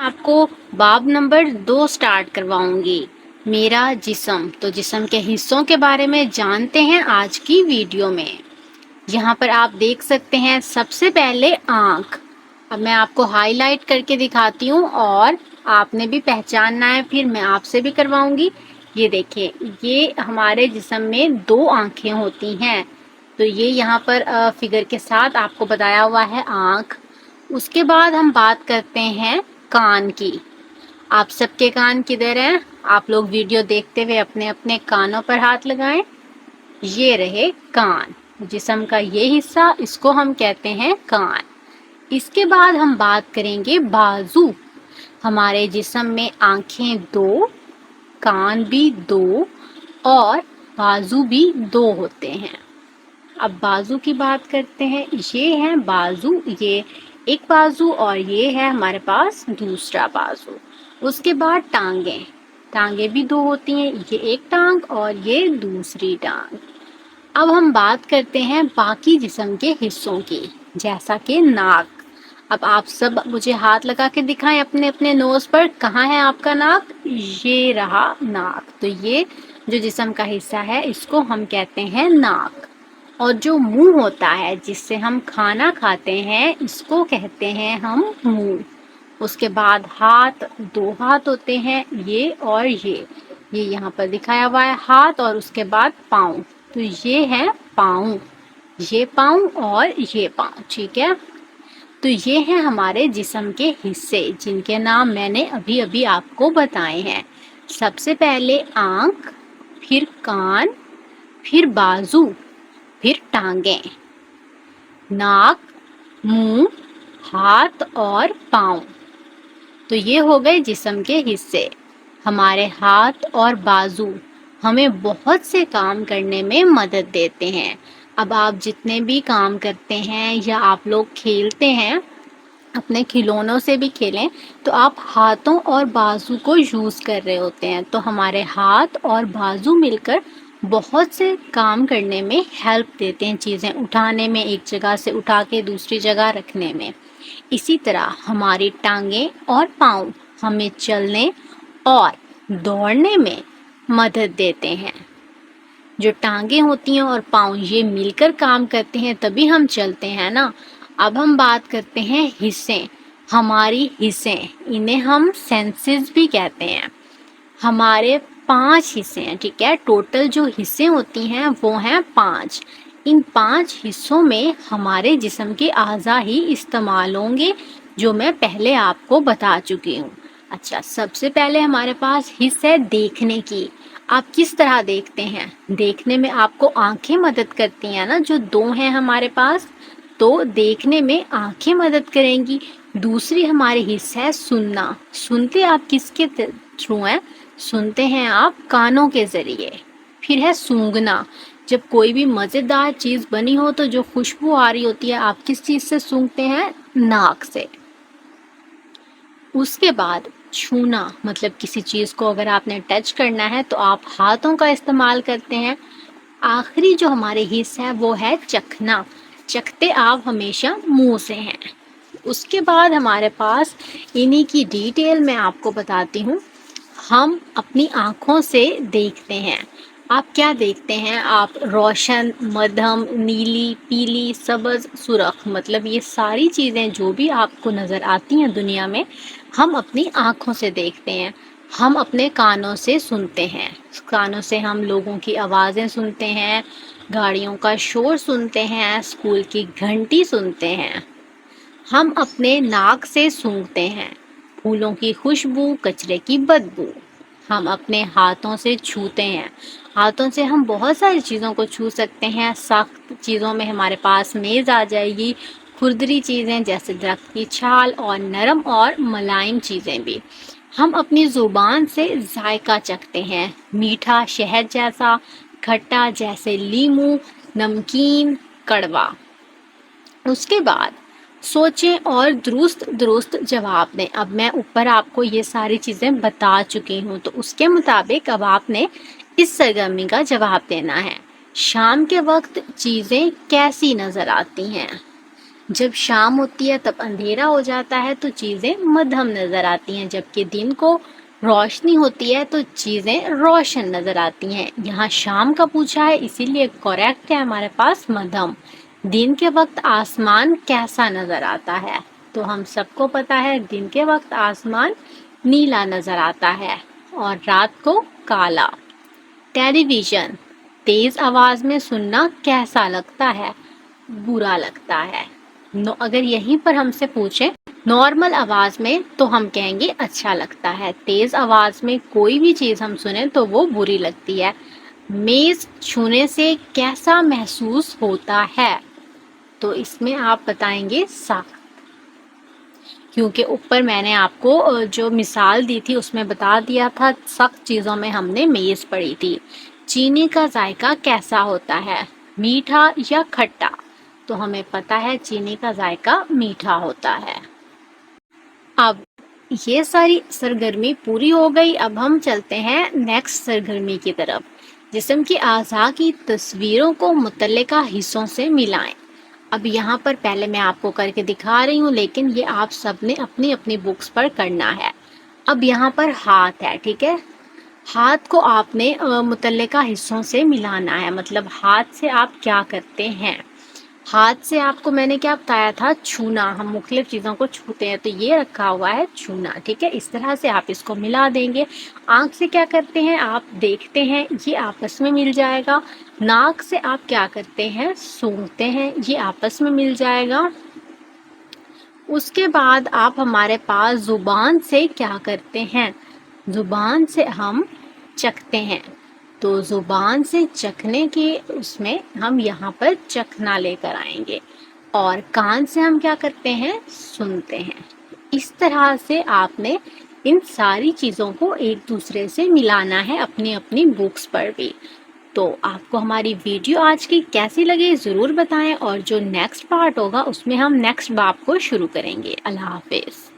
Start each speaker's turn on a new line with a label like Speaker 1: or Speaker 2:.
Speaker 1: آپ کو باب نمبر 2 سٹارٹ کرواؤں گی، میرا جسم۔ تو جسم کے حصوں کے بارے میں جانتے ہیں آج کی ویڈیو میں۔ یہاں پر آپ دیکھ سکتے ہیں سب سے پہلے آنکھ۔ اب میں آپ کو ہائی لائٹ کر کے دکھاتی ہوں اور آپ نے بھی پہچاننا ہے، پھر میں آپ سے بھی کرواؤں گی۔ یہ دیکھیں، یہ ہمارے جسم میں 2 آنکھیں ہوتی ہیں، تو یہ یہاں پر فگر کے ساتھ آپ کو بتایا ہوا ہے آنکھ۔ اس کے بعد ہم بات کرتے ہیں کان کی۔ آپ سب کے کان کدھر ہیں؟ آپ لوگ ویڈیو دیکھتے ہوئے اپنے اپنے کانوں پر ہاتھ لگائیں۔ یہ رہے کان، جسم کا یہ حصہ، اس کو ہم کہتے ہیں کان۔ اس کے بعد ہم بات کریں گے بازو۔ ہمارے جسم میں آنکھیں 2، کان بھی 2 اور بازو بھی 2 ہوتے ہیں۔ اب بازو کی بات کرتے ہیں۔ یہ ہے بازو، یہ ایک بازو اور یہ ہے ہمارے پاس دوسرا بازو۔ اس کے بعد ٹانگیں، ٹانگیں بھی 2 ہوتی ہیں، یہ ایک ٹانگ اور یہ دوسری ٹانگ۔ اب ہم بات کرتے ہیں باقی جسم کے حصوں کی، جیسا کہ ناک۔ اب آپ سب مجھے ہاتھ لگا کے دکھائیں اپنے اپنے نوز پر، کہاں ہے آپ کا ناک؟ یہ رہا ناک۔ تو یہ جو جسم کا حصہ ہے اس کو ہم کہتے ہیں ناک۔ اور جو منہ ہوتا ہے جس سے ہم کھانا کھاتے ہیں اس کو کہتے ہیں ہم منہ۔ اس کے بعد ہاتھ، 2 ہاتھ ہوتے ہیں، یہ اور یہ یہاں پر دکھایا ہوا ہے ہاتھ، اور اس کے بعد پاؤں، تو یہ ہے پاؤں، یہ پاؤں اور یہ پاؤں، ٹھیک ہے۔ تو یہ ہیں ہمارے جسم کے حصے جن کے نام میں نے ابھی ابھی آپ کو بتائے ہیں۔ سب سے پہلے آنکھ، پھر کان، پھر بازو، پھر ٹانگیں، ناک، منہ، ہاتھ اور پاؤں۔ تو یہ ہو گئے جسم کے حصے۔ ہمارے ہاتھ اور بازو ہمیں بہت سے کام کرنے میں مدد دیتے ہیں۔ اب آپ جتنے بھی کام کرتے ہیں یا آپ لوگ کھیلتے ہیں، اپنے کھلونوں سے بھی کھیلیں تو آپ ہاتھوں اور بازو کو یوز کر رہے ہوتے ہیں، تو ہمارے ہاتھ اور بازو مل کر بہت سے کام کرنے میں ہیلپ دیتے ہیں، چیزیں اٹھانے میں، ایک جگہ سے اٹھا کے دوسری جگہ رکھنے میں۔ اسی طرح ہماری ٹانگیں اور پاؤں ہمیں چلنے اور دوڑنے میں مدد دیتے ہیں۔ جو ٹانگیں ہوتی ہیں اور پاؤں یہ مل کر کام کرتے ہیں تبھی ہم چلتے ہیں نا۔ اب ہم بات کرتے ہیں حصے۔ ہماری حصے، انہیں ہم سینسز بھی کہتے ہیں۔ ہمارے 5 حصے ہیں، ٹھیک ہے۔ ٹوٹل جو حصے ہوتی ہیں وہ ہیں 5۔ ان 5 حصوں میں ہمارے جسم کے اعضاء ہی استعمال ہوں گے، جو میں پہلے آپ کو بتا چکی ہوں۔ اچھا، سب سے پہلے ہمارے پاس حصہ ہے دیکھنے کی۔ آپ کس طرح دیکھتے ہیں؟ دیکھنے میں آپ کو آنکھیں مدد کرتی ہیں نا، جو 2 ہیں ہمارے پاس، تو دیکھنے میں آنکھیں مدد کریں گی۔ دوسری ہماری حصہ ہے سننا۔ سنتے آپ کس کے تھرو ہیں؟ سنتے ہیں آپ کانوں کے ذریعے۔ پھر ہے سونگھنا۔ جب کوئی بھی مزیدار چیز بنی ہو تو جو خوشبو آ رہی ہوتی ہے، آپ کس چیز سے سونگھتے ہیں؟ ناک سے۔ اس کے بعد چھونا، مطلب کسی چیز کو اگر آپ نے ٹچ کرنا ہے تو آپ ہاتھوں کا استعمال کرتے ہیں۔ آخری جو ہمارے حصہ ہے وہ ہے چکھنا۔ چکھتے آپ ہمیشہ منہ سے ہیں۔ اس کے بعد ہمارے پاس انہی کی ڈیٹیل میں آپ کو بتاتی ہوں۔ ہم اپنی آنکھوں سے دیکھتے ہیں۔ آپ کیا دیکھتے ہیں؟ آپ روشن، مدھم، نیلی، پیلی، سبز، سرخ، مطلب یہ ساری چیزیں جو بھی آپ کو نظر آتی ہیں دنیا میں، ہم اپنی آنکھوں سے دیکھتے ہیں۔ ہم اپنے کانوں سے سنتے ہیں۔ کانوں سے ہم لوگوں کی آوازیں سنتے ہیں، گاڑیوں کا شور سنتے ہیں، اسکول کی گھنٹی سنتے ہیں۔ ہم اپنے ناک سے سونگھتے ہیں، پھولوں کی خوشبو، کچرے کی بدبو۔ ہم اپنے ہاتھوں سے چھوتے ہیں۔ ہاتھوں سے ہم بہت ساری چیزوں کو چھو سکتے ہیں۔ سخت چیزوں میں ہمارے پاس میز آ جائے گی، کھردری چیزیں جیسے درخت کی چھال، اور نرم اور ملائم چیزیں بھی۔ ہم اپنی زبان سے ذائقہ چکھتے ہیں، میٹھا شہد جیسا، کھٹا جیسے لیموں، نمکین، کڑوا۔ اس کے بعد سوچیں اور درست درست جواب دیں۔ اب میں اوپر آپ کو یہ ساری چیزیں بتا چکی ہوں، تو اس کے مطابق اب آپ نے اس سرگرمی کا جواب دینا ہے۔ شام کے وقت چیزیں کیسی نظر آتی ہیں؟ جب شام ہوتی ہے تب اندھیرا ہو جاتا ہے تو چیزیں مدھم نظر آتی ہیں، جبکہ دن کو روشنی ہوتی ہے تو چیزیں روشن نظر آتی ہیں۔ یہاں شام کا پوچھا ہے، اسی لیے کریکٹ ہے ہمارے پاس مدھم۔ دن کے وقت آسمان کیسا نظر آتا ہے؟ تو ہم سب کو پتا ہے دن کے وقت آسمان نیلا نظر آتا ہے اور رات کو کالا۔ ٹیلی ویژن تیز آواز میں سننا کیسا لگتا ہے؟ برا لگتا ہے۔ اگر یہیں پر ہم سے پوچھیں نارمل آواز میں تو ہم کہیں گے اچھا لگتا ہے، تیز آواز میں کوئی بھی چیز ہم سنیں تو وہ بری لگتی ہے۔ میز چھونے سے کیسا محسوس ہوتا ہے؟ تو اس میں آپ بتائیں گے سخت، کیونکہ اوپر میں نے آپ کو جو مثال دی تھی اس میں بتا دیا تھا سخت چیزوں میں ہم نے میز پڑھی تھی۔ چینی کا ذائقہ کیسا ہوتا ہے؟ میٹھا یا کھٹا؟ تو ہمیں پتا ہے چینی کا ذائقہ میٹھا ہوتا ہے۔ اب یہ ساری سرگرمی پوری ہو گئی، اب ہم چلتے ہیں نیکسٹ سرگرمی کی طرف۔ جسم کے اعضاء کی تصویروں کو متعلقہ حصوں سے ملائیں۔ اب یہاں پر پہلے میں آپ کو کر کے دکھا رہی ہوں، لیکن یہ آپ سب نے اپنی اپنی بکس پر کرنا ہے۔ اب یہاں پر ہاتھ ہے، ٹھیک ہے؟ ہاتھ کو آپ نے متعلقہ حصوں سے ملانا ہے، مطلب ہاتھ سے آپ کیا کرتے ہیں۔ ہاتھ سے آپ کو میں نے کیا بتایا تھا؟ چھونا، ہم مختلف چیزوں کو چھوتے ہیں، تو یہ رکھا ہوا ہے چھونا، ٹھیک ہے؟ اس طرح سے آپ اس کو ملا دیں گے۔ آنکھ سے کیا کرتے ہیں؟ آپ دیکھتے ہیں، یہ آپس میں مل جائے گا۔ ناک سے آپ کیا کرتے ہیں؟ سونگھتے ہیں، یہ آپس میں مل جائے گا۔ اس کے بعد آپ ہمارے پاس زبان سے کیا کرتے ہیں؟ زبان سے ہم چکھتے ہیں، تو زبان سے چکھنے کے اس میں ہم یہاں پر چکھنا لے کر آئیں گے، اور کان سے ہم کیا کرتے ہیں؟ سنتے ہیں۔ اس طرح سے آپ نے ان ساری چیزوں کو ایک دوسرے سے ملانا ہے اپنی اپنی بکس پر بھی۔ تو آپ کو ہماری ویڈیو آج کی کیسی لگی ضرور بتائیں، اور جو نیکسٹ پارٹ ہوگا اس میں ہم نیکسٹ باب کو شروع کریں گے۔ اللہ حافظ۔